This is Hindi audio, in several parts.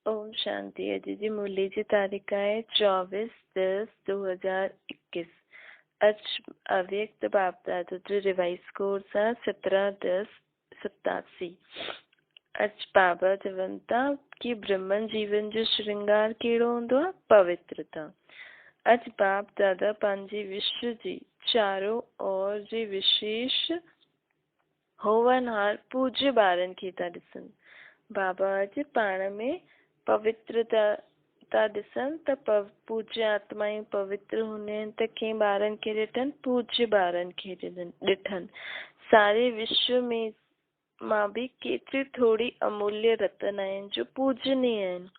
ओम शांति। अजी जी मुरली जी तारीख है 24/10/2021। आज अव्यक्त बाप दादा जो रिवाइज कोर्स है 17/10/87। आज बाबा चवंता कि ब्रह्मन जीवन जो श्रृंगार केड़ो होंदो आहे पवित्रता। आज बाप दादा पंहिंजी विश्व जी चारों ओर जे विशेष होवनहार पूज्य ॿारनि खे था ॾिसनि। बाबा अॼु पाण में पवित्रता था ॾिसनि त पूज्य आत्मायूं पवित्र हूंदियूं आहिनि त कंहिं ॿारनि खे ॾिठनि पूज्य ॿारनि खे ॾिठनि। सारे विश्व में मां भी केतिरी थोड़ी अमूल्य रतन आहिनि जो पूजनीय आहिनि।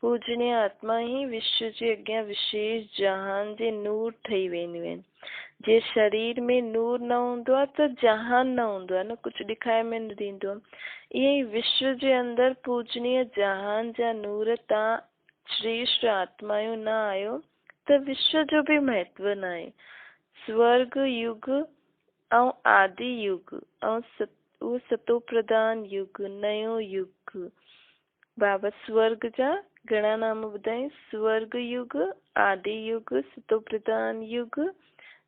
पूजनीय आत्मा ही विश्व जे अॻियां विशेष जहान जे नूर ठही वेंदियूं आहिनि। जे शरीर में नूर न हूंदो आहे त जहान न हूंदो आहे न, कुझु ॾेखारे में न ईंदो आहे। ईअं ई विश्व जे अंदरि पूजनीय जहान जा नूर तव्हां श्रेष्ठ आत्मायूं न आहियो त विश्व जो भी महत्व न आहे। स्वर्ग युग ऐं आदि युग ऐं उहो सतो प्रधान युग, नयो युग। बाबा स्वर्ग जा घणा नाम ॿुधाई? स्वर्ग युग, आदि युग, सतो प्रधान युग,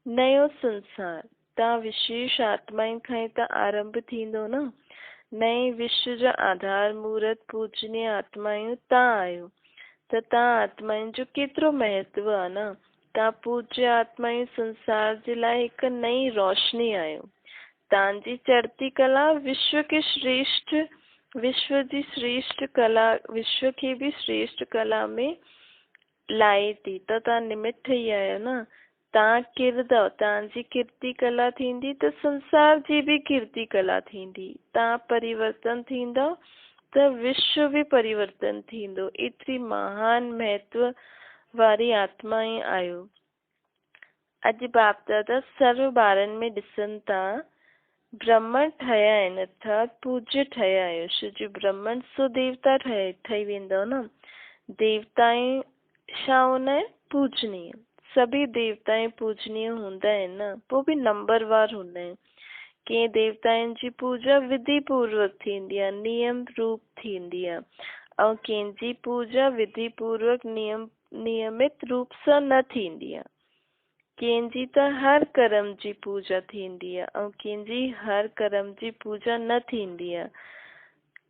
नयो संसार। तव्हां विशेष आत्माउनि खां ई त आरंभ थींदो न। नए विश्व जा आधार मूर्त पूजनीय आत्मायूं तव्हां आहियो त तव्हां आत्माउनि जो केतिरो महत्व आहे न। तव्हां पूज्य आत्मायूं संसार जे लाइ हिकु नई रोशनी आहियो। तव्हांजी चढ़ती कला विश्व के श्रेष्ठ, विश्व जी श्रेष्ठ कला, विश्व खे भी श्रेष्ठ कला में लाए थी त तव्हां निमित्त ई आहियो न। तव्हां किरंदव, तव्हांजी कीर्ति कला थींदी त संसार जी भी कीर्ति कला थींदी। तव्हां परिवर्तन थींदव त विश्व भी परिवर्तन थींदो। एतिरी महान महत्व वारी आत्मा ई आहियो। अॼु बाप दादा सर्व ॿारनि में ॾिसनि था ब्रह्मण ठहिया आहिनि अर्थात पूज्य ठहिया आहियो। छो जो ब्रह्मण सो देवता ठही वेंदव न। देवताएं छा हूंदा आहिनि? पूजनीय। सभी देवताएं पूजनीय हूंदा आहिनि न, पोइ भी नंबरवार हूंदा आहिनि। कंहिं देवताउनि जी पूजा विधि पूर्वक थींदी आहे, नियम रूप थींदी आहे, ऐं कंहिंजी पूजा विधि पूर्वक नियमित रूप सां न थींदी आहे। कंहिंजी त हर कर्म जी पूजा थींदी आहे ऐं कंहिंजी हर कर्म जी पूजा न थींदी आहे।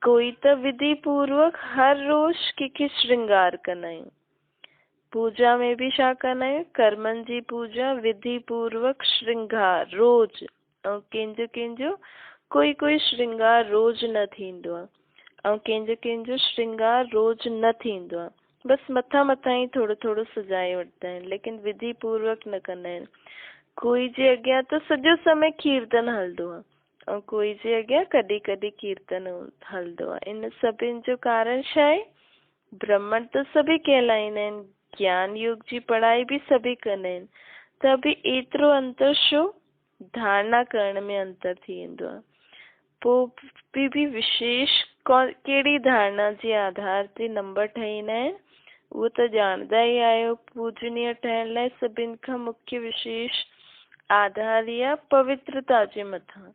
कोई त विधि पूर्वक हर रोज़ कंहिंखे श्रृंगार कंदा आहियूं। पूजा में भी छा कंदा आहियूं? कर्मनि जी पूजा विधि पूर्वक श्रृंगार रोज। ऐं कंहिंजो कोई श्रृंगार रोज न थींदो आहे ऐं कंहिंजो श्रृंगार रोज न थींदो आहे। बस मथां ई थोड़ो सजाए वठंदा आहिनि, लेकिन विधि पूर्वक न कंदा आहिनि। कोई जे अॻियां त सॼो समय कीर्तन हलंदो आहे ऐं कोई जे अॻियां कॾहिं कॾहिं कीर्तन हलंदो आहे। इन सभिनि जो कारण छा आहे? ब्रह्मण त सभी कहलाईंदा आहिनि, ज्ञान युग जी पढ़ाई भी सभी कंदा आहिनि, त भी एतिरो अंतर छो? धारणा करण में अंतर थी वेंदो आहे। पोइ भी विशेष कहिड़ी धारणा जे आधार ते नंबर ठहींदा आहिनि उहो त ॼाणदा ई आहियो। पूजनीय ठहिण लाइ सभिनि खां मुख्य विशेष आधार या पवित्रता जे मथां।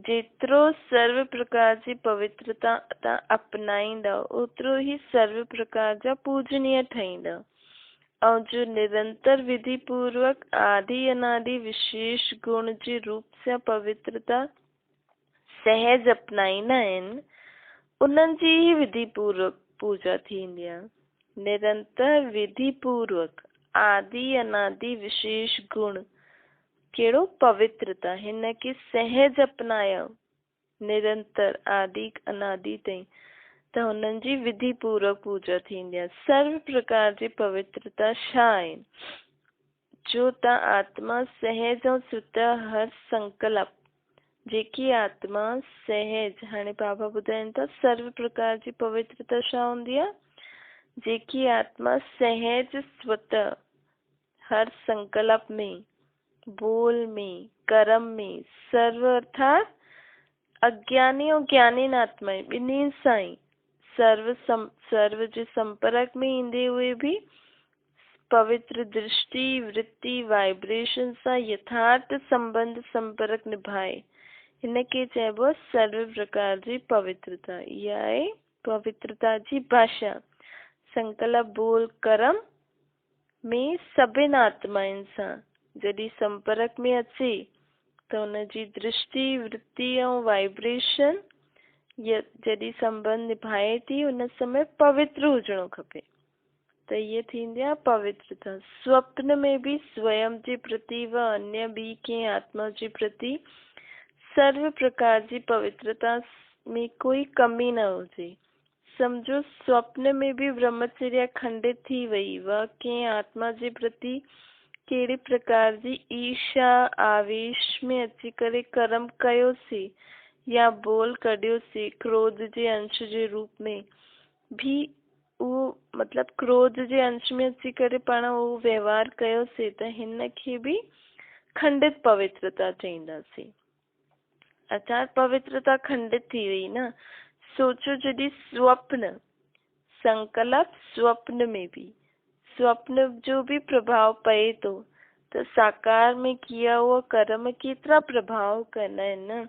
जेतिरो सर्व प्रकार जी पवित्रता तव्हां अपनाईंदव ओतिरो ई सर्व प्रकार जा पूजनीय ठहींदव। और जो निरंतर विधि पूर्वक आदि अनादि विशेष गुण जे रूप से पवित्रता सहज अपनाईंदा आहिनि उन्हनि जी ही विधि पूर्वक पूजा थींदी आहे। निरंतर विधि पूर्वक आदि अनादि विशेष गुण कहिड़ो? पवित्रता। हिन खे सहज अपनायो निरंतर आदि अनादि ताईं त हुननि जी विधि पूर्वक पूजा थींदी आहे। सर्व प्रकार जी पवित्रता छा आहे? जो तव्हां आत्मा सहज ऐं स्वतः हर संकल्प, जेकी आत्मा सहज, हाणे बाबा ॿुधाइनि था सर्व प्रकार जी पवित्रता छा हूंदी आहे? जेकी आत्मा सहज स्वतः हर संकल्प में, बोल में, कर्म में, सर्व अर्थात अज्ञानी और ज्ञानी आत्माएं ॿिन्हिनि सां ई सर्व जे संपर्क में ईंदे हुए भी पवित्र दृष्टि वृत्ति वाइब्रेशन सां यथार्थ संबंध संपर्क निभाए, हिन खे चइबो आहे सर्व प्रकार जी पवित्रता। इहा आहे पवित्रता जी भाषा। संकल्प बोल कर्म में सभिनि आत्माउनि सां जॾहिं संपर्क में अचे त उनजी दृष्टि वृत्ति ऐं वाइब्रेशन जॾहिं संबंध निभाए थी उन समय पवित्र हुजणो खपे। त ये थींदी आहे पवित्रता। स्वप्न में भी स्वयं जे प्रति व अन्य ॿी कंहिं आत्मा जे प्रति सर्व प्रकार जी पवित्रता में कोई कमी न हुजे। समझो स्वप्न में भी ब्रह्मचर्य खंडित थी वई व कंहिं आत्मा जे प्रति कहिड़े प्रकार जी ईर्ष्या आवेश में अची करे कर्म कयोसीं या बोल कढियोसीं क्रोध जे अंश जे रूप में भी उहो मतलब क्रोध जे अंश में अची करे पाण उहो व्यवहार कयोसीं त हिन खे भी खंडित पवित्रता चईंदासीं। अर्थात पवित्रता खंडित थी वई न। सोचो जॾहिं स्वप्न संकल्प स्वप्न में भी स्वप्न जो भी प्रभाव पए थो त साकार में किया हुआ कर्म केतिरा प्रभाव कंदा आहिनि न।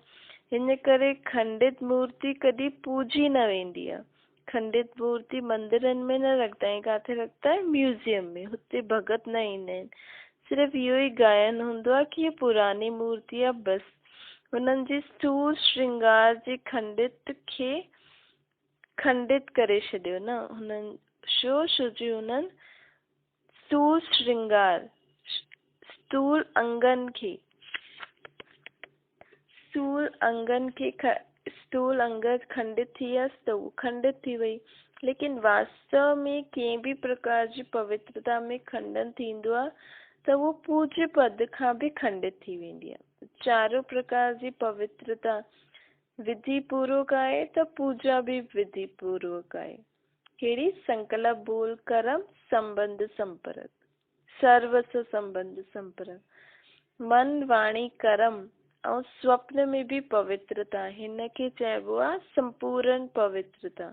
हिन करे खंडित मूर्ति कॾहिं पूजी न वेंदी आहे। खंडित मूर्ति मंदिरनि में न रखंदा आहिनि। किथे रखंदा आहिनि? म्यूजियम में। हुते भगत न ईंदा आहिनि। सिर्फ़ु इहो ई गायन हूंदो आहे कि हीअ पुरानी मूर्ति आहे बसि। हुननि जी स्थूल श्रृंगार जे खंडित खे खंडित करे छॾियो न। हुननि छोजी हुननि स्थूल श्रृंगार स्थूल अंगन खंडित थी वियसि त उहो खंडित थी वई। लेकिन वास्तव में कंहिं भी प्रकार जी पवित्रता में खंडन थींदो आहे त उहो पूज्य पद खां भी खंडित थी वेंदी आहे। चारों प्रकार जी पवित्रता विधि पूर्वक आहे त पूजा भी विधि पूर्वक आहे। कहिड़ी? संकल्प बोल कर्म संबंध संपर्क सर्वस्व संबंध संपर्क मन वाणी कर्म और स्वप्न में भी पवित्रता। हिन खे चइबो आहे संपूर्ण पवित्रता।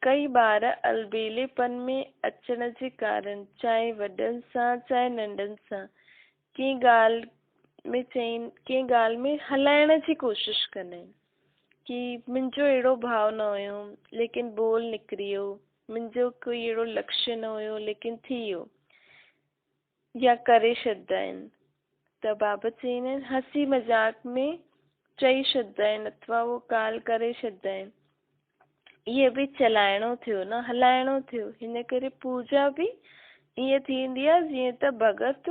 कई बार अलबेलेपन में अचण जे कारण चाहे वॾनि सां चाहे नंढनि सां कंहिं ॻाल्हि में हलाइण जी कोशिश कंदा आहिनि कि मुंहिंजो अहिड़ो भाव न हुयो लेकिन बोल निकिरी वियो, मुंहिंजो कोई अहिड़ो लक्ष्य न हुयो लेकिन थी वियो, या करे छॾंदा आहिनि। त बाबा चईंदा आहिनि हंसी मज़ाक में चई छॾंदा आहिनि अथवा उहो ॻाल्हि करे छॾंदा आहिनि। इहे भी चलाइणो थियो न, हलाइणो थियो। हिन करे पूजा भी ईअं थींदी आहे जीअं त भगत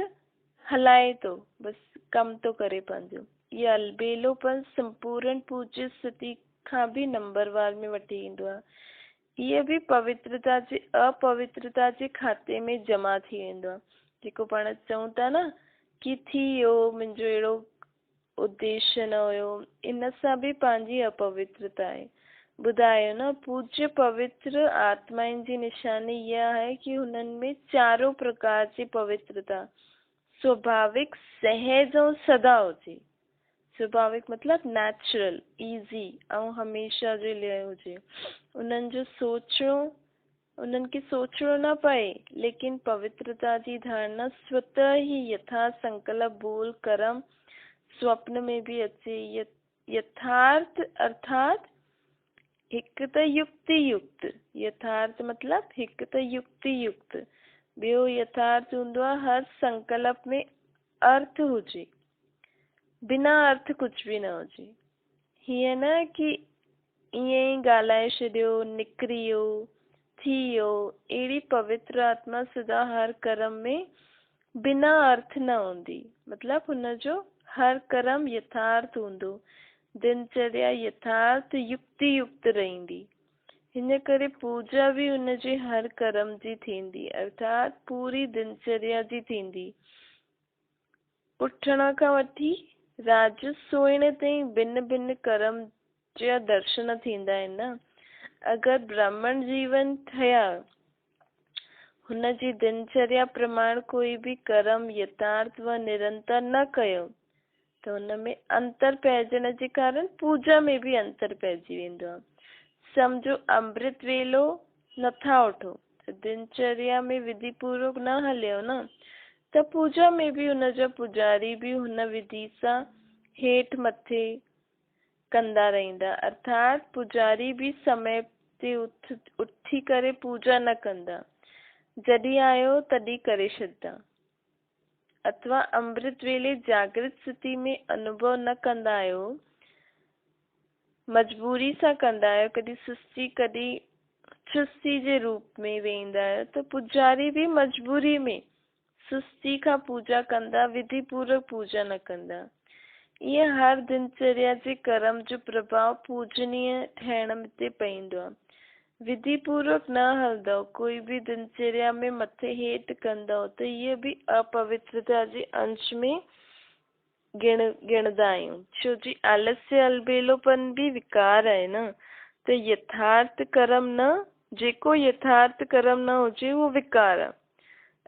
हलाए थो, बसि कमु थो करे पंहिंजो। इहा अलबेलोपन संपूर्ण पूज्य स्थिति खां भी नंबरवार में वठी ईंदो आहे। इहे भी पवित्रता जे अपवित्रता जे खाते में जमा थी वेंदो आहे। जेको पाण चऊं था न कि थी वियो, मुंहिंजो अहिड़ो उद्देश्य न हुयो, इन सां भी पंहिंजी अपवित्रता आहे। ॿुधायो न, पूज्य पवित्र आत्माउनि जी निशानी इहा आहे कि हुननि में चारों प्रकार जी पवित्रता स्वाभाविक सहज ऐं सदा हुजे। स्वाभाविक मतलब नेचुरल इजी ऐं हमेशा जे लिए हुजे। उन्हनि खे सोचणो न पए, लेकिन पवित्रता जी धारणा स्वतः ही यथा संकल्प बोल कर्म स्वप्न में भी अचे। यथार्थ अर्थात हिकु त युक्ति युक्त, यथार्थ मतलब हिकु त युक्ति युक्त, ॿियो यथार्थ हूंदो आहे हर संकल्प में अर्थ हुजे, बिना अर्थ कुछ भी न हुजे। हीअं न कि ईअं ई ॻाल्हाए छॾियो, निकिरी वियो, थी वियो। अहिड़ी पवित्र आत्मा सदा हर कर्म में बिना अर्थ न हूंदी। मतलब हुनजो हर कर्म यथार्थ हूंदो, दिनचर्या यथार्थ युक्ति युक्त रहंदी। हिन करे पूजा भी हुनजे हर कर्म जी थींदी, अर्थात पूरी दिनचर्या जी थींदी। उथण खां वठी रात जो सोइण ताईं भिन्न भिन्न कर्म जा दर्शन थींदा आहिनि न। अगर ब्राह्मण जीवन थया, हुनजी दिनचर्या प्रमाण कोई भी कर्म यथार्थ व निरंतर न कयो त हुनमें अंतर पइजण जे कारण पूजा में भी अंतर पइजी वेंदो आहे। समझो अमृत वेलो नथा उठो त दिनचर्या में विधि पूर्वक न हलियो न, त पूजा में भी हुनजा पुजारी भी हुन विधि सां हेठि मथे कंदा रहंदा। अर्थात पुजारी भी समय ते उथी करे पूजा न कंदा, जॾहिं आयो तॾहिं करे छॾंदा, अथवा अमृत वेले जागृत स्थिति में अनुभव न कंदा आहियो, मजबूरी सां कंदा आहियो, कॾहिं सुस्ती कॾहिं चुस्ती जे रूप में वेंदा आहियो, त पुजारी भी मजबूरी में सुस्ती खां पूजा कंदा, विधि पूर्वक पूजा न कंदा। ये हर दिनचर्या जे कर्म जो प्रभाव पूजनीय ठहण ते पईंदो आहे। विधि पूर्वक न हलंदव, कोई भी दिनचर्या में मथे हेठि कंदव त ये भी अपवित्रता जे अंश में गिणदा आहियूं। छो जी आलस्य अलबेलोपन भी विकार है न, तो यथार्थ कर्म न, जेको यथार्थ कर्म न हुजे वो विकार आहे।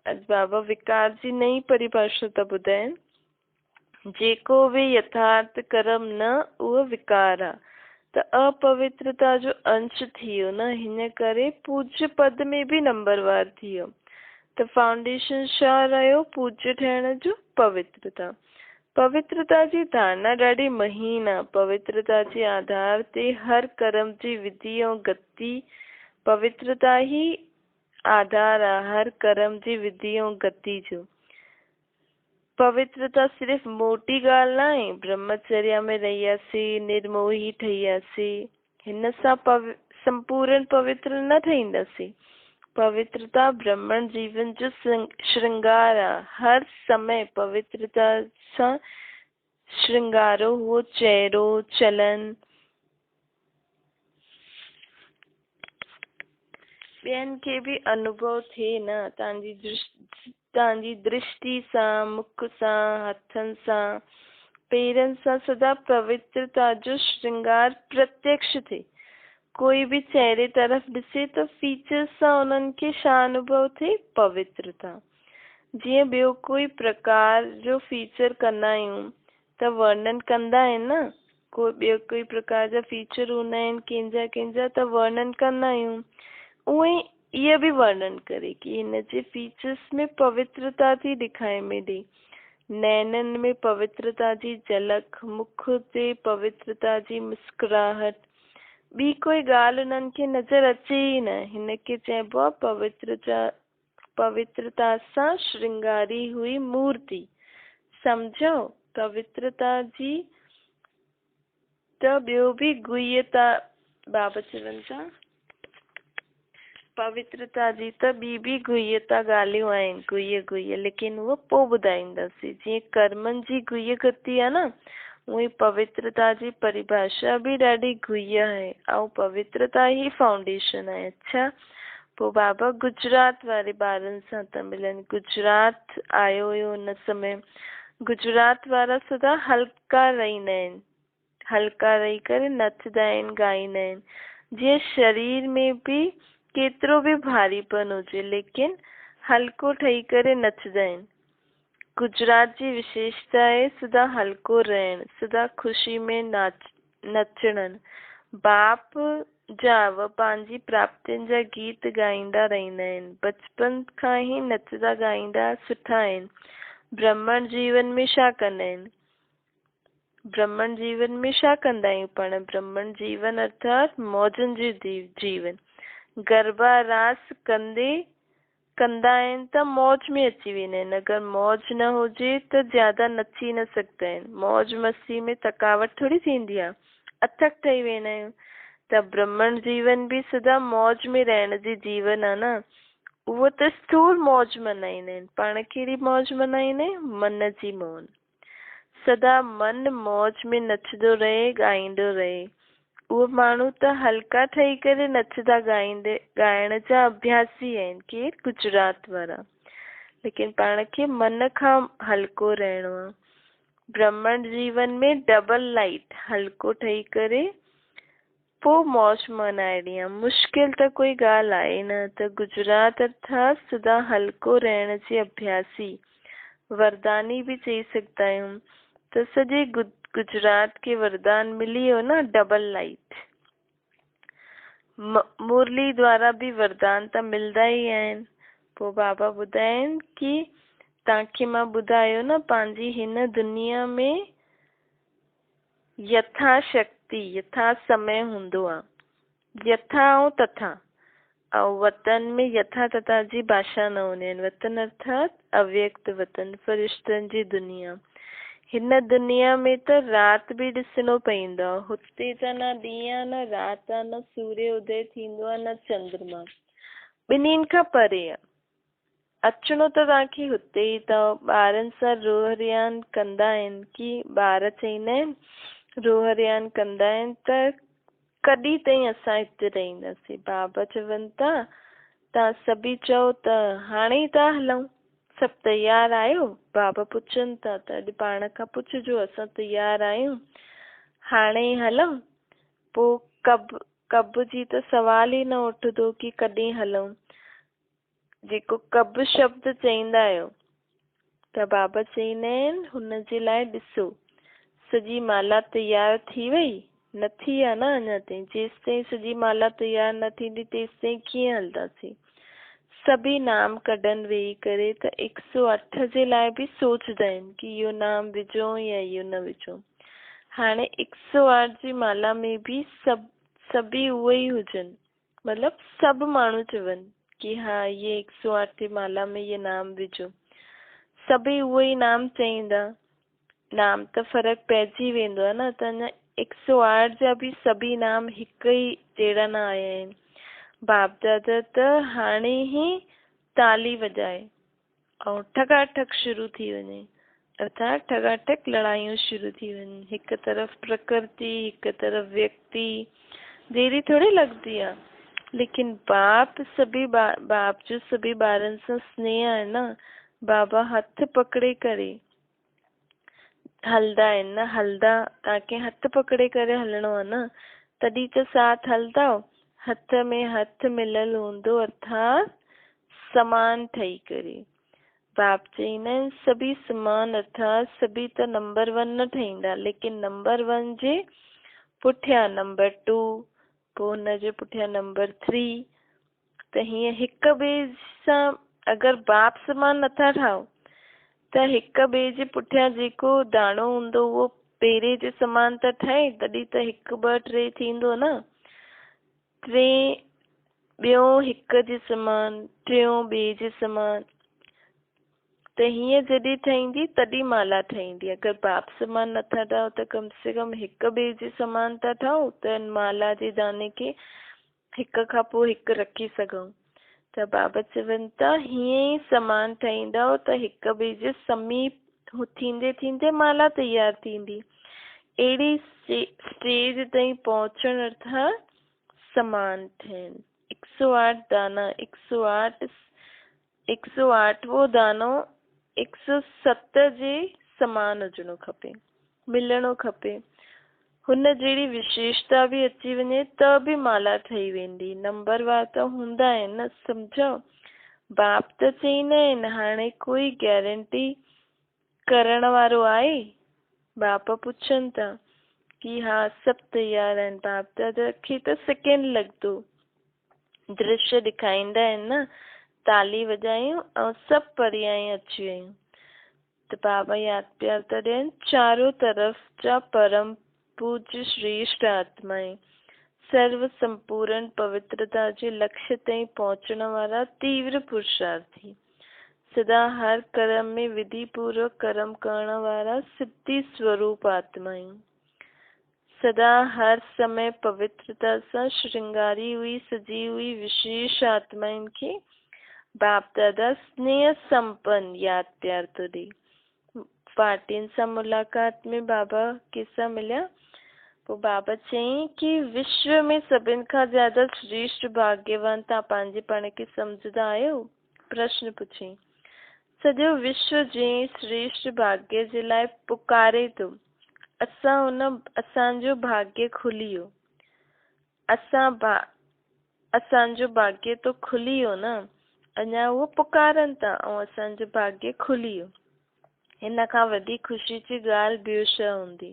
अॼु बाबा विकार जी नई परिभाषा था ॿुधाइनि, जेको भी यथार्थ कर्म न उहो विकार आहे, त अपवित्रता जो अंश थियो न, हिन करे पूज्य पद में भी नंबरवार थियो। त फाउंडेशन छा रहियो पूज्य ठहण जो? पवित्रता। पवित्रता जी धारणा ॾाढी महीन आहे। पवित्रता जे आधार ते हर कर्म जी विधि ऐं गति, पवित्रता ही आधार आहे हर कर्म जी विधि ऐं गति जो। पवित्रता सिर्फ मोटी ॻाल्हि न आहे, ब्रह्मचर्या में रहियासीं, निर्मोही ठहियासीं, हिन सां संपूर्ण पवित्र न ठहींदासीं। पवित्रता ब्राह्मण जीवन जो श्रृंगार आहे। हर समय पवित्रता सां श्रृंगारो हुओ चेहरो, चलन, ॿियनि खे भी अनुभव थिए न, तव्हांजी दृष्टि सां, मुख सां, हथनि सां, पेरनि सां सदा पवित्रता जो श्रृंगार प्रत्यक्ष थिए। कोई भी चेहरे तरफ ॾिसे तो फीचर्स सां उन्हनि खे छा अनुभव थिए? पवित्रता। जीअं ॿियो कोई प्रकार जो फीचर कंदा आहियूं त वर्णन कंदा आहिनि न, ॿियो कोई प्रकार जा फीचर हूंदा आहिनि कंहिंजा त वर्णन कंदा आहियूं। उहे इहे भी वर्णन करे कि हिन जे फीचर्स में पवित्रता थी ॾेखारे में ॾे। नैनन में पवित्रता जी झलक, मुख ते पवित्रता जी मुस्कुराहट, ॿी कोई ॻाल्हि उन्हनि खे नज़र अचे ई न। हिन खे चइबो आहे पवित्रता सां श्रृंगारी हुई मूर्ति। समझो पवित्रता जी त ॿियो भी गुह्यता, बाबा चवनि था पवित्रता जी त ॿी भी गुह्यता ॻाल्हियूं आहिनि, गुह्य लेकिन उहो पोइ ॿुधाईंदासीं। जीअं कर्मनि जी गुह्य गति आहे न, उहे पवित्रता जी परिभाषा भी ॾाढी गुह्य आहे ऐं पवित्रता ही फाउंडेशन आहे। अच्छा, पोइ बाबा गुजरात वारे ॿारनि सां था मिलनि। गुजरात आयो हुयो हुन समय। गुजरात वारा सदा हल्का रहंदा आहिनि, हल्का रही करे नचंदा आहिनि, ॻाईंदा आहिनि। जीअं शरीर में भी केतिरो भी भारीपन हुजे लेकिन हल्को ठही करे नचंदा आहिनि। गुजरात जी विशेषता आहे सदा हल्को रहण, सदा खुशी में नचणनि। बाप जा पंहिंजी प्राप्तियुनि जा गीत ॻाईंदा रहंदा आहिनि, बचपन खां ही नचंदा ॻाईंदा सुठा आहिनि। ब्राह्मण जीवन में छा कंदा आहिनि? ब्राह्मण जीवन में छा कंदा आहियूं पाण? ब्राह्मण जीवन अर्थात मौजनि जो जीवन। गरबा रास कंदा आहिनि त मौज में अची वेंदा आहिनि। अगर मौज न हुजे त ज्यादा नची न सघंदा आहिनि। मौज मस्ती में थकावट थोड़ी थींदी आहे, अथक ठही वेंदा आहियूं। त ब्राह्मण जीवन भी सदा मौज में रहण जी जीवन आहे न। उहो त स्थूल मौज मनाईंदा आहिनि। पाण कहिड़ी मौज मनाईंदा आहियूं? मन जी मौज। सदा मन मौज में नचंदो रहे, ॻाईंदो रहे। उहे माण्हू त हल्का ठही करे नचंदा ॻाइण जा अभ्यासी आहिनि, केर? गुजरात वारा। लेकिन पाण खे मन खां हल्को रहणो आहे। ब्राह्मण जीवन में डबल लाइट, हल्को ठही करे पोइ मौज मनाइणी आहे। मुश्किल त कोई ॻाल्हि आहे न। त गुजरात अर्थात सदा हल्को रहण जे अभ्यासी, वरदानी भी चई सघंदा आहियूं। त सॼे गुजरात के वरदान मिली वियो न, डबल लाइट। मुरली द्वारा भी वरदान त मिलंदा ई आहिनि। पोइ बाबा ॿुधाइनि कि तव्हांखे मां ॿुधायो न, पंहिंजी हिन दुनिया में यथाशक्ति, यथा समय हूंदो आहे। यथा ऐं तथा। और वतन में यथा तथा जी भाषा न हूंदी आहिनि। वतन अर्थात अव्यक्त वतन, फ़रिश्तनि जी दुनिया। हिन दुनिया में त राति बि ॾिसणो पवंदो आहे। हुते त न ॾींहुं आहे न राति आहे, न सूर्य उदय थींदो आहे, न चंद्रमा। ॿिन्हिनि खां परे आहे। अचिणो त तव्हांखे हुते ई अथव। ॿारनि सां रोह रियान कंदा आहिनि की ॿार चवंदा आहिनि रोह रियान कंदा आहिनि त कॾहिं ताईं असां हिते रहंदासीं। बाबा चवनि था तव्हां सभी चओ त हाणे ई था हलूं, सभु तयारु आहियो? बाबा पुछनि था त अॼु पाण खां पुछिजो असां तयारु आहियूं, हाणे ई हलूं। पोइ कब जी त सवाल ई न उथंदो की कॾहिं हलूं। जेको कब शब्द चईंदा आहियो त बाबा चईंदा आहिनि हुनजे लाइ ॾिसो सॼी माला तयारु थी वई, न थी आहे न अञा ताईं। जेसि ताईं सॼी माला तयारु न थींदी तेसि ताईं कीअं हलंदासीं। सभी नाम कढनि वेही करे त 108 जे लाइ बि सोचदा आहिनि की इहो नाम विझूं या इहो न विझूं। हाणे 108 जी माला में बि सभी उहे ई हुजनि, मतिलबु सभु माण्हू चवनि कि हाँ ये 108 जी माला में ये नाम विझो। सभी उहे ई नाम चईंदा, नाम त फ़र्क़ु पइजी वेंदो आहे न। त अञा 108 जा बि सभी नाम हिकु ई जहिड़ा न आया आहिनि। बाप दादा त हाणे ई ताली वॼाए ऐं ठगाठक शुरू थी वञे, अर्थात ठगाठक लड़ाइयूं शुरू थी वञनि। हिकु तरफ़ प्रकृति, हिकु तरफ़ व्यक्ति, देरी थोड़ी लॻंदी आहे। लेकिन बाप जो सभी ॿारनि सां स्नेह आहे न। बाबा हथ पकड़े करे हलदा आहिनि न। हलदा तव्हांखे हथ पकड़े करे हलणो आहे न, तॾहिं त साथ हलंदव। हथ में हथ मिलियल हूंदो अर्थात समान ठही करे। बाप चईंदा आहिनि सभी समान अर्थात सभी त नंबर 1 न ठहींदा, लेकिन नंबर 1 जे पुठियां नंबर 2, पोइ हुनजे पुठियां नंबर 3। त हीअं हिक ॿिए सां अगरि बाप समान नथा ठाहो त हिक ॿिए जे पुठियां जेको दाणो हूंदो उहो पहिरें जे समान त ठहे, तॾहिं त 1 2 3 थींदो न। 3 ॿियो हिक जे समान, टियों ॿिए जे समान। त हीअं जॾहिं ठहींदी तॾहिं माला ठहींदी। अगरि बाप समान नथा ठाहो त कम से कम हिक ॿिए जे समान था ठाहो त माला जे दाने खे हिक खां पोइ हिकु रखी सघूं। त बाबा चवनि था हीअं ई समान ठाहींदव त हिक ॿिए जे समीप थींदे थींदे माला तयारु थींदी। अहिड़ी स्टेज ताईं पहुचण अर्थात समान थियनि। 108 दाना, 108वो दानो 107 जे समान हुजणो खपे, मिलणो खपे। हुन जहिड़ी विशेषता बि अची वञे त बि माला ठही वेंदी। नंबरवार त हूंदा आहिनि न, सम्झो। बाप त चईंदा आहिनि हाणे कोई गारंटी करण वारो आहे? बाप पुछनि था कि हा सभु तयारु आहिनि। बाप दादा खे त सेकेंड लॻंदो, दृश्य ॾेखारींदा आहिनि न, ताली वॼायूं ऐं सभु परियां अची वियूं। त बाबा यादि पिया था ॾियनि चारों तरफ़ जा परम पूज्य श्रेष्ठ आत्माएं, सर्व संपूर्ण पवित्रता जे लक्ष्य ताईं पहुचण वारा तीव्र पुरुषार्थी, सदा हर कर्म में विधि पूर्वक कर्म करण वारा सिद्धि स्वरूप आत्माएं, सदा हर समय पवित्रता सां श्रृंगारी हुई सजी हुई विशेष आत्माएं खे बाप दादा स्नेह संपन्न यादि प्यार तो ॾे। पार्टियुनि सां मुलाक़ात में बाबा कंहिंसां मिलिया, पोइ बाबा चयईं कि विश्व में सभिनि खां ज्यादा श्रेष्ठ भाग्यवान तव्हां पंहिंजे पाण खे सम्झंदा आहियो? प्रश्न पुछई। सॼो विश्व जंहिं श्रेष्ठ भाग्य जे लाइ पुकारे थो, असांजो भाग्य खुली वियो। असांजो भाग्य तो खुली वियो न, अञा उहो पुकारनि था ऐं असांजो भाग्य खुली वियो। हिन खां वॾी ख़ुशी जी ॻाल्हि ॿियो छा हूंदी?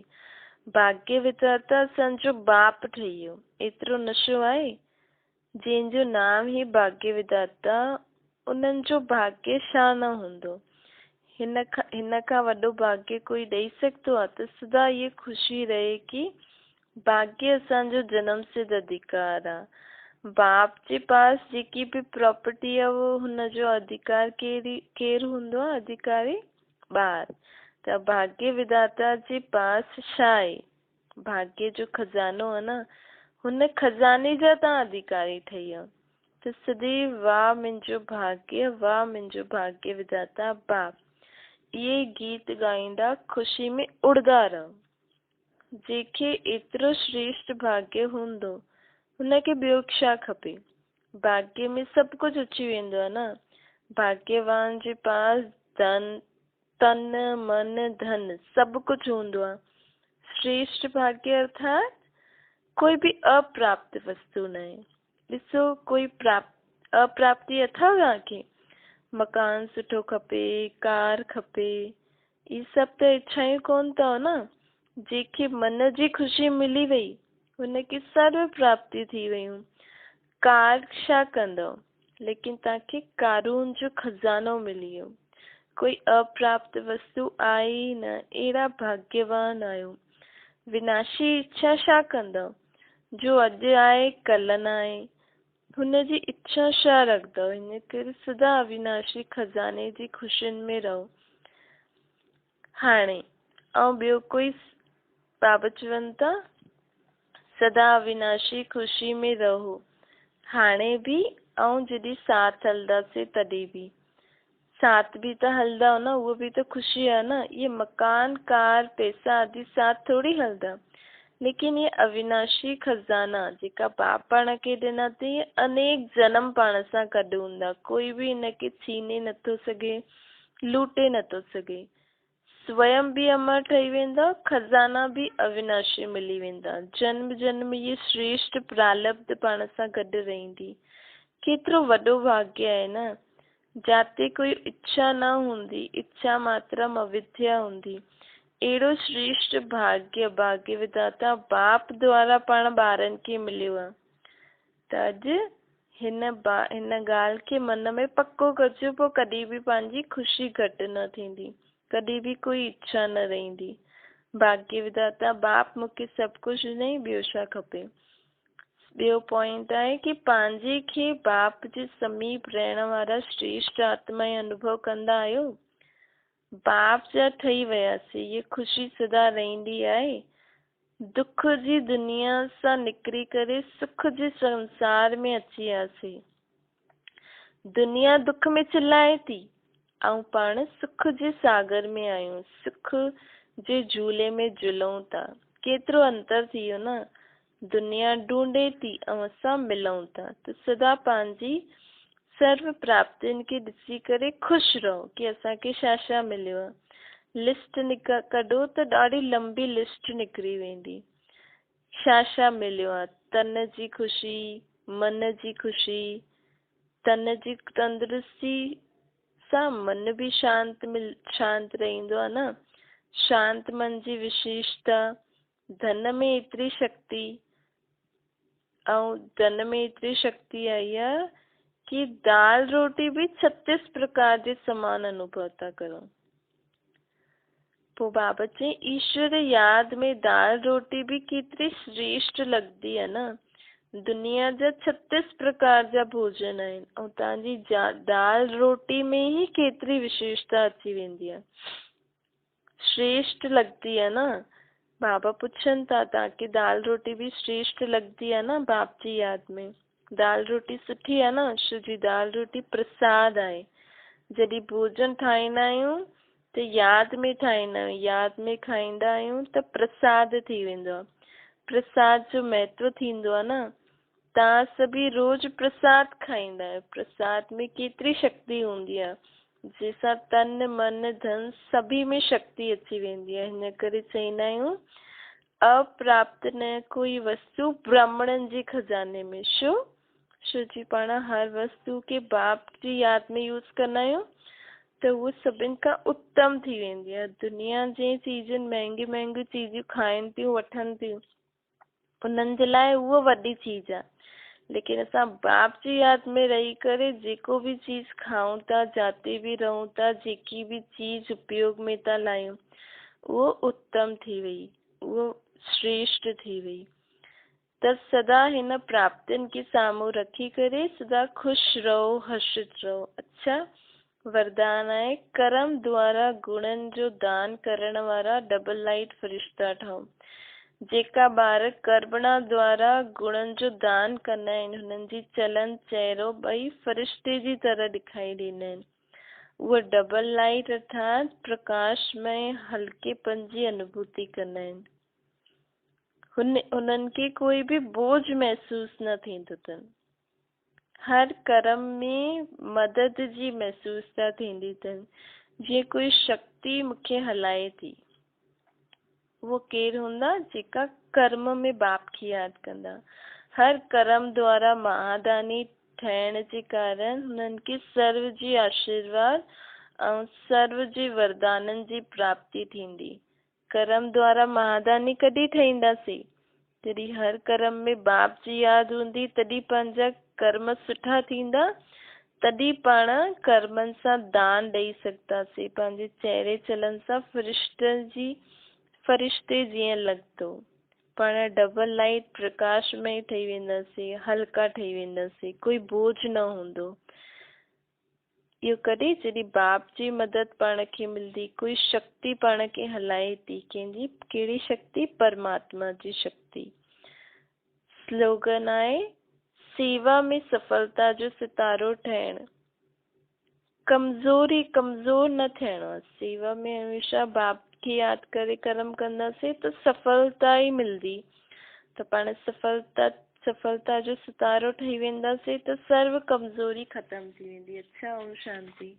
भाग्य विधाता असांजो बाप ठही वियो। एतिरो नशो आहे? जंहिंजो नाम ई भाग्य विधाता, उन्हनि जो भाग्य छा न हूंदो? हिन खां वॾो भाग्य कोई ॾेई सघंदो आहे? त सदा ये ख़ुशी रहे कि भाग्य असांजो जन्म सिद्ध अधिकार आहे। बाप जे पास जेकी भी प्रॉपर्टी आहे वो हुनजो अधिकार केरु हूंदो आहे? अधिकारी ॿार। त भाग्य विधाता जे पास छा आहे? भाग्य जो खजानो आहे न, हुन खजाने जा तव्हां अधिकारी ठही आहियो। त सदैव वाह मुंहिंजो भाग्य, वाह मुंहिंजो भाग्य विधाता बाप, इहे गीत ॻाईंदा ख़ुशी में उड़ंदा रहो। जेके एतिरो श्रेष्ठ भाग्य हूंदो हुनखे ॿियो छा खपे? भाग्य में सभु कुझु अची वेंदो आहे न। भाग्यवान जे पास धन, तन, मन, धन सभु कुझु हूंदो आहे। श्रेष्ठ भाग्य अर्थात कोई भी अप्राप्त वस्तु न आहे। ॾिसो, कोई अप्राप्ति अथव तव्हांखे? मकान सुठो खपे, कार खपे, ई सभु त इच्छाऊं कोन अथव न। जेके मन जी ख़ुशी मिली वई हुनखे सर्व प्राप्ति थी वियूं। कार छा कंदव? लेकिन तव्हांखे कारून जो खजानो मिली वियो। कोई अप्राप्त वस्तु आई न, अहिड़ा भाग्यवान आहियो। विनाशी इच्छा छा कंदव? जो अॼु आहे कल्ह न आहे, हुनजी इच्छा छा रखंदव? हिन करे सदा अविनाशी खजाने जी ख़ुशियुनि में रहो। हाणे ऐं ॿियो कोई बाबा चवनि था सदा अविनाशी ख़ुशी में रहो। हाणे बि ऐं जॾहिं साथ हलंदासीं तॾहिं बि। साथ भी त हलंदा हो न, उहो भी त ख़ुशी आहे न। ये मकान, कार, पैसा आदि साथ थोड़ी हलंदा, लेकिन ये अविनाशी खजाना जेका बाप पाण खे ॾिना अथई, ये अनेक जन्म पाण सां गॾु हूंदा। कोई भी हिनखे छीने नथो सघे, लूटे नथो सघे। स्वयं भी अमर ठही वेंदा, खजाना भी अविनाशी मिली वेंदा। जन्म जन्म ये श्रेष्ठ प्रारब्ध पाण सां गॾु रहंदी। केतिरो वॾो भाग्य आहे न। जाते कोई इच्छा न हूंदी, इच्छा मात्रम अविद्या हूंदी। अहिड़ो श्रेष्ठ भाग्य भाग्य विधाता बाप द्वारा पाण ॿारनि खे मिलियो आहे। त अॼु हिन ॻाल्हि खे मन में पक्को कजो, पोइ कॾहिं बि पंहिंजी ख़ुशी घटि न थींदी, कॾहिं बि कोई इच्छा न रहंदी। भाग्य विधाता बाप मूंखे सभु कुझु ॾिनई, ॿियो छा खपे? ॿियो पॉइंट आहे कि पंहिंजे खे बाप जे समीप रहण वारा श्रेष्ठ आत्मा अनुभव कंदा आहियो। बाप जा ठही वियासीं, ये ख़ुशी सदा रहंदी आहे। दुख जी दुनिया सां निकिरी करे सुख जे संसार में अची वियासीं। दुनिया दुख में चिल्लाए थी ऐं पाण सुख जे सागर में आहियूं, सुख जे झूले में झूलूं था। केतिरो अंतर थी वियो न। दुनिया ढूंढे थी ऐं असां मिलूं था। त सदा पंहिंजी सर्व प्राप्तियुनि खे ॾिसी करे ख़ुशि रहो कि असांखे छा छा मिलियो आहे। लिस्ट कढो त ॾाढी लंबी लिस्ट निकिरी वेंदी। छा छा मिलियो आहे? तन जी ख़ुशी, मन जी ख़ुशी, तन जी तंदुरुस्ती सां मन भी शांत रहंदो आहे न। शांत मन जी विशेषता, धन में एतिरी शक्ति, ऐं धन में एतिरी शक्ति आई आहे कि दाल रोटी भी 36 प्रकार जे समान अनुभव था करो। पोइ बाबा चई ईश्वर याद में दाल रोटी भी केतिरी श्रेष्ठ लॻंदी आहे न। दुनिया जा 36 प्रकार जा भोजन आहिनि ऐं तव्हांजी दाल रोटी में ही केतिरी विशेषता अची वेंदी आहे, श्रेष्ठ लॻंदी आहे न। बाबा पुछनि था तव्हांखे दाल रोटी भी श्रेष्ठ लॻंदी आहे न बाप जी याद में? दाल रोटी सुठी आहे न। छो जी दाल रोटी प्रसाद आहे। जॾहिं भोजन ठाहींदा आहियूं त याद में ठाहींदा आहियूं, याद में खाईंदा आहियूं त प्रसाद थी वेंदो आहे। प्रसाद जो महत्व थींदो आहे न। तव्हां सभी रोज़ प्रसाद खाईंदा आहियो। प्रसाद में केतिरी शक्ति हूंदी आहे, जंहिंसां तन मन धन सभी में शक्ति अची वेंदी आहे। हिन करे चईंदा आहियूं अप्राप्त न कोई वस्तु ब्राह्मणनि जे खजाने में। छो जी पाण हर वस्तु के बाप जी याद में यूज़ कंदा आहियूं त उहो सभिनि खां उत्तम थी वेंदी आहे। दुनिया जे चीज़नि महांगियूं महांगियूं चीज़ूं खाइनि थियूं, वठनि थियूं, उन्हनि जे लाइ उहो वॾी चीज़ आहे। लेकिन असां बाप जी याद में रही करे जेको भी चीज़ खाऊं था, जाते भी रहूं था, जेकी भी चीज़ उपयोग में था लायूं, उहो उत्तम थी वई, उहो श्रेष्ठ थी वई। त सदा हिन प्राप्तियुनि खे साम्हूं रखी करे सदा ख़ुशि रहो, हर्षित रहो। अच्छा वरदान आहे, कर्म द्वारा गुणनि जो दान करण वारा डबल लाइट फरिश्ता ठहो। जेका ॿार कर्मणा द्वारा गुणनि जो दान कंदा आहिनि, हुननि जी चलन चहिरो ॿई फरिश्ते जी तरह ॾेखारी ॾींदा आहिनि। उहे डबल लाइट अर्थात प्रकाश में हल्केपन जी अनुभूति कंदा आहिनि। उन्हनि खे कोई बि बोझ महसूस न थींदो अथनि। हर कर्म में मदद जी महसूसता थींदी अथनि। जीअं कोई शक्ति मूंखे हलाए थी, वो केरु हूंदा जेका कर्म में बाप खे यादि कंदा। हर कर्म द्वारा महादानी ठहिण जे कारण हुननि खे सर्व जी आशीर्वाद ऐं सर्व जे वरदाननि जी प्राप्ति थींदी। कर्म द्वारा महादानी कॾहिं ठहींदासीं? जॾहिं हर कर्म में बाप जी यादि हूंदी, तॾहिं पंहिंजा कर्म सुठा थींदा, तॾहिं पाण कर्मनि सां दान ॾेई सघंदासीं। पंहिंजे चहिरे चलन सां फरिश्ते जीअं लॻंदो, पाण डबल लाइट प्रकाश में ठही वेंदासीं, हल्का ठही वेंदासीं, कोई बोझ न हूंदो। इहो कॾहिं जॾहिं बाप जी मदद पाण खे मिलंदी, कोई शक्ति पाण खे हलाए थी। कंहिंजी कहिड़ी शक्ति? परमात्मा जी शक्ति। स्लोगन आहे, सेवा में सफलता जो सितारो ठहिण। कमज़ोर न थियणो। सेवा में हमेशा बाप खे यादि करे कर्म कंदासीं त सफलता ई मिलंदी। त पाण सफलता जो सितारो ठही वेंदासीं त सर्व कमज़ोरी ख़तम थी वेंदी। अच्छा, ओम शांति।